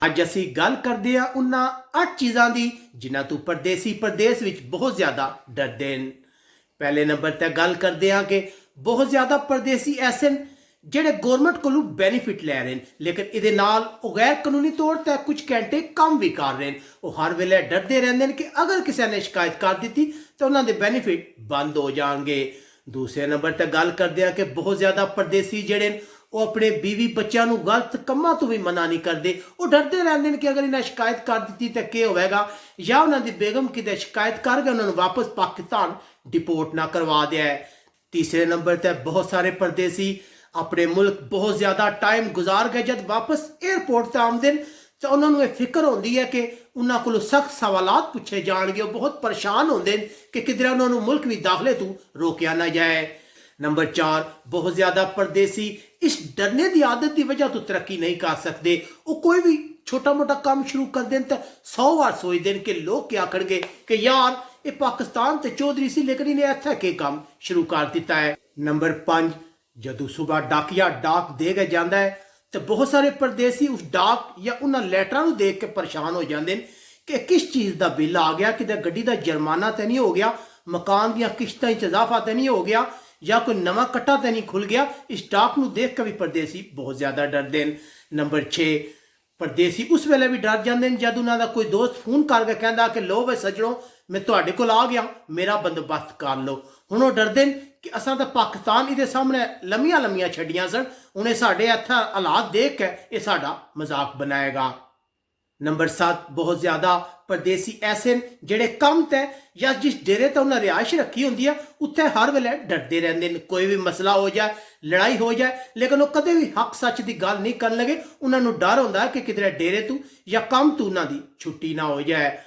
ਅੱਜ ਅਸੀਂ ਗੱਲ ਕਰਦੇ ਹਾਂ ਉਹਨਾਂ 8 ਚੀਜ਼ਾਂ ਦੀ ਜਿਨ੍ਹਾਂ ਤੋਂ ਪਰਦੇਸੀ ਪ੍ਰਦੇਸ਼ ਵਿੱਚ ਬਹੁਤ ਜ਼ਿਆਦਾ ਡਰਦੇ ਨੇ। ਪਹਿਲੇ ਨੰਬਰ ਤੇ ਗੱਲ ਕਰਦੇ ਹਾਂ ਕਿ ਬਹੁਤ ਜ਼ਿਆਦਾ ਪਰਦੇਸੀ ਐਸੇ ਨੇ ਜਿਹੜੇ ਗਵਰਨਮੈਂਟ ਕੋਲੋਂ ਬੈਨੀਫਿਟ ਲੈ ਰਹੇ ਨੇ, ਲੇਕਿਨ ਇਹਦੇ ਨਾਲ ਉਹ ਗੈਰ ਕਾਨੂੰਨੀ ਤੌਰ ਤੇ ਕੁਝ ਘੰਟੇ ਕੰਮ ਵੀ ਕਰ ਰਹੇ ਨੇ। ਉਹ ਹਰ ਵੇਲੇ ਡਰਦੇ ਰਹਿੰਦੇ ਨੇ ਕਿ ਅਗਰ ਕਿਸੇ ਨੇ ਸ਼ਿਕਾਇਤ ਕਰ ਦਿੱਤੀ ਤਾਂ ਉਹਨਾਂ ਦੇ ਬੈਨੀਫਿਟ ਬੰਦ ਹੋ ਜਾਣਗੇ। ਦੂਸਰੇ ਨੰਬਰ ਤੇ ਗੱਲ ਕਰਦੇ ਹਾਂ ਕਿ ਬਹੁਤ ਜ਼ਿਆਦਾ ਪਰਦੇਸੀ ਜਿਹੜੇ ਨੇ ਉਹ ਆਪਣੇ ਬੀਵੀ ਬੱਚਿਆਂ ਨੂੰ ਗਲਤ ਕੰਮਾਂ ਤੋਂ ਵੀ ਮਨਾ ਨਹੀਂ ਕਰਦੇ। ਉਹ ਡਰਦੇ ਰਹਿੰਦੇ ਨੇ ਕਿ ਅਗਰ ਇਹਨਾਂ ਸ਼ਿਕਾਇਤ ਕਰ ਦਿੱਤੀ ਤਾਂ ਕੀ ਹੋਵੇਗਾ, ਜਾਂ ਉਹਨਾਂ ਦੀ ਬੇਗਮ ਕਿਤੇ ਸ਼ਿਕਾਇਤ ਕਰ ਗਿਆ ਉਹਨਾਂ ਨੂੰ ਵਾਪਸ ਪਾਕਿਸਤਾਨ ਡਿਪੋਰਟ ਨਾ ਕਰਵਾ ਦਿਆ। ਤੀਸਰੇ ਨੰਬਰ ਤੇ ਬਹੁਤ ਸਾਰੇ ਪਰਦੇਸੀ ਆਪਣੇ ਮੁਲਕ ਬਹੁਤ ਜ਼ਿਆਦਾ ਟਾਈਮ ਗੁਜ਼ਾਰ ਕੇ ਜਦ ਵਾਪਸ 에ਅਰਪੋਰਟ ਤੇ ਆਉਂਦੇ ਨੇ ਤਾਂ ਉਹਨਾਂ ਨੂੰ ਇਹ ਫਿਕਰ ਹੁੰਦੀ ਹੈ ਕਿ ਉਹਨਾਂ ਕੋਲੋਂ ਸਖਤ ਸਵਾਲਾਤ ਪੁੱਛੇ ਜਾਣਗੇ। ਉਹ ਬਹੁਤ ਪਰੇਸ਼ਾਨ ਹੁੰਦੇ ਨੇ ਕਿ ਕਿਧਰੇ ਉਹਨਾਂ ਨੂੰ ਮੁਲਕ ਵੀ ਦਾਖਲੇ ਤੋਂ ਰੋਕਿਆ ਨਾ ਜਾਏ। ਨੰਬਰ 4, ਬਹੁਤ ਜ਼ਿਆਦਾ ਪਰਦੇਸੀ ਇਸ ਡਰਨੇ ਦੀ ਆਦਤ ਦੀ ਵਜ੍ਹਾ ਤੋਂ ਤਰੱਕੀ ਨਹੀਂ ਕਰ ਸਕਦੇ। ਉਹ ਕੋਈ ਵੀ ਛੋਟਾ ਮੋਟਾ ਕੰਮ ਸ਼ੁਰੂ ਕਰਦੇ ਨੇ ਤਾਂ 100 ਵਾਰ ਸੋਚਦੇ ਨੇ ਕਿ ਲੋਕ ਕੀ ਆਖਣਗੇ ਕਿ ਯਾਰ ਇਹ ਪਾਕਿਸਤਾਨ ਤੇ ਚੌਧਰੀ ਸੀ ਲੇਕਿਨ ਇਹਨੇ ਇੱਥੇ ਕੀ ਕੰਮ ਸ਼ੁਰੂ ਕਰ ਦਿੱਤਾ ਹੈ। ਨੰਬਰ 5, ਜਦੋਂ ਸਵੇਰ ਡਾਕੀਆ ਡਾਕ ਦੇ ਕੇ ਜਾਂਦਾ ਹੈ ਤੇ ਬਹੁਤ ਸਾਰੇ ਪਰਦੇਸੀ ਉਸ ਡਾਕ ਜਾਂ ਉਹਨਾਂ ਲੈਟਰਾਂ ਨੂੰ ਦੇਖ ਕੇ ਪਰੇਸ਼ਾਨ ਹੋ ਜਾਂਦੇ ਨੇ ਕਿ ਕਿਸ ਚੀਜ਼ ਦਾ ਬਿੱਲ ਆ ਗਿਆ, ਕਿਤੇ ਗੱਡੀ ਦਾ ਜੁਰਮਾਨਾ ਤੇ ਨਹੀਂ ਹੋ ਗਿਆ, ਮਕਾਨ ਦੀਆਂ ਕਿਸ਼ਤਾਂ 'ਚ ਇਜ਼ਾਫਾ ਤੇ ਨਹੀਂ ਹੋ ਗਿਆ, ਜਾਂ ਕੋਈ ਨਵਾਂ ਕੱਟਾ ਤੇ ਨਹੀਂ ਖੁੱਲ ਗਿਆ। ਇਸ ਡਾਕ ਨੂੰ ਦੇਖ ਕੇ ਵੀ ਪਰਦੇਸੀ ਬਹੁਤ ਜ਼ਿਆਦਾ ਡਰਦੇ ਨੇ। ਨੰਬਰ 6, ਪਰਦੇਸੀ ਉਸ ਵੇਲੇ ਵੀ ਡਰ ਜਾਂਦੇ ਨੇ ਜਦ ਉਹਨਾਂ ਦਾ ਕੋਈ ਦੋਸਤ ਫੋਨ ਕਰਕੇ ਕਹਿੰਦਾ ਕਿ ਲੋ ਵੇ ਸੱਜਣੋ ਮੈਂ ਤੁਹਾਡੇ ਕੋਲ ਆ ਗਿਆ, ਮੇਰਾ ਬੰਦੋਬਸਤ ਕਰ ਲਓ। ਹੁਣ ਉਹ ਡਰਦੇ ਨੇ ਕਿ ਅਸਾਂ ਤਾਂ ਪਾਕਿਸਤਾਨ ਇਹਦੇ ਸਾਹਮਣੇ ਲੰਮੀਆਂ ਛੱਡੀਆਂ ਸਨ, ਉਹਨੇ ਸਾਡੇ ਇੱਥੇ ਹਾਲਾਤ ਦੇਖ ਕੇ ਇਹ ਸਾਡਾ ਮਜ਼ਾਕ ਬਣਾਏਗਾ। ਨੰਬਰ 7, ਬਹੁਤ ਜ਼ਿਆਦਾ ਪਰਦੇਸੀ ਐਸੇ ਨੇ ਜਿਹੜੇ ਕੰਮ ਤੇ ਜਾਂ ਜਿਸ ਡੇਰੇ ਤੇ ਉਹਨਾਂ ਰਿਹਾਇਸ਼ ਰੱਖੀ ਹੁੰਦੀ ਹੈ ਉੱਥੇ ਹਰ ਵੇਲੇ ਡਰਦੇ ਰਹਿੰਦੇ ਨੇ। ਕੋਈ ਵੀ ਮਸਲਾ ਹੋ ਜਾਏ, ਲੜਾਈ ਹੋ ਜਾਏ, ਲੇਕਿਨ ਉਹ ਕਦੇ ਵੀ ਹੱਕ ਸੱਚ ਦੀ ਗੱਲ ਨਹੀਂ ਕਰਨ ਲੱਗੇ। ਉਹਨਾਂ ਨੂੰ ਡਰ ਹੁੰਦਾ ਕਿ ਕਿਧਰੇ ਡੇਰੇ ਤੋਂ ਜਾਂ ਕੰਮ ਤੋਂ ਉਹਨਾਂ ਦੀ ਛੁੱਟੀ ਨਾ ਹੋ ਜਾਏ।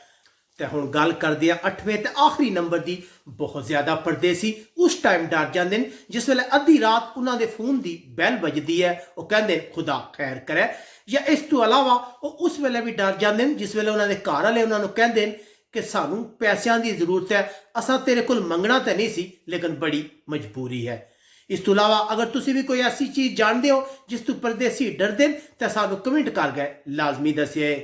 ਤੇ ਹੁਣ ਗੱਲ ਕਰਦੇ ਆ 8ਵੇਂ ਤੇ ਆਖਰੀ ਨੰਬਰ ਦੀ। ਬਹੁਤ ਜ਼ਿਆਦਾ ਪਰਦੇਸੀ ਉਸ ਟਾਈਮ ਡਰ ਜਾਂਦੇ ਨੇ ਜਿਸ ਵੇਲੇ ਅੱਧੀ ਰਾਤ ਉਹਨਾਂ ਦੇ ਫੋਨ ਦੀ ਬੈਲ ਵੱਜਦੀ ਹੈ। ਉਹ ਕਹਿੰਦੇ ਨੇ ਖੁਦਾ ਖੈਰ ਕਰੇ। ਜਾਂ ਇਸ ਤੋਂ ਇਲਾਵਾ ਉਹ ਉਸ ਵੇਲੇ ਵੀ ਡਰ ਜਾਂਦੇ ਨੇ ਜਿਸ ਵੇਲੇ ਉਹਨਾਂ ਦੇ ਘਰ ਵਾਲੇ ਉਹਨਾਂ ਨੂੰ ਕਹਿੰਦੇ ਨੇ ਕਿ ਸਾਨੂੰ ਪੈਸਿਆਂ ਦੀ ਜ਼ਰੂਰਤ ਹੈ, ਅਸਾਂ ਤੇਰੇ ਕੋਲ ਮੰਗਣਾ ਤਾਂ ਨਹੀਂ ਸੀ ਲੇਕਿਨ ਬੜੀ ਮਜਬੂਰੀ ਹੈ। ਇਸ ਤੋਂ ਇਲਾਵਾ ਅਗਰ ਤੁਸੀਂ ਵੀ ਕੋਈ ਐਸੀ ਚੀਜ਼ ਜਾਣਦੇ ਹੋ ਜਿਸ ਤੋਂ ਪਰਦੇਸੀ ਡਰਦੇ ਨੇ ਤਾਂ ਸਾਨੂੰ ਕਮੈਂਟ ਕਰਕੇ ਲਾਜ਼ਮੀ ਦੱਸਿਓ।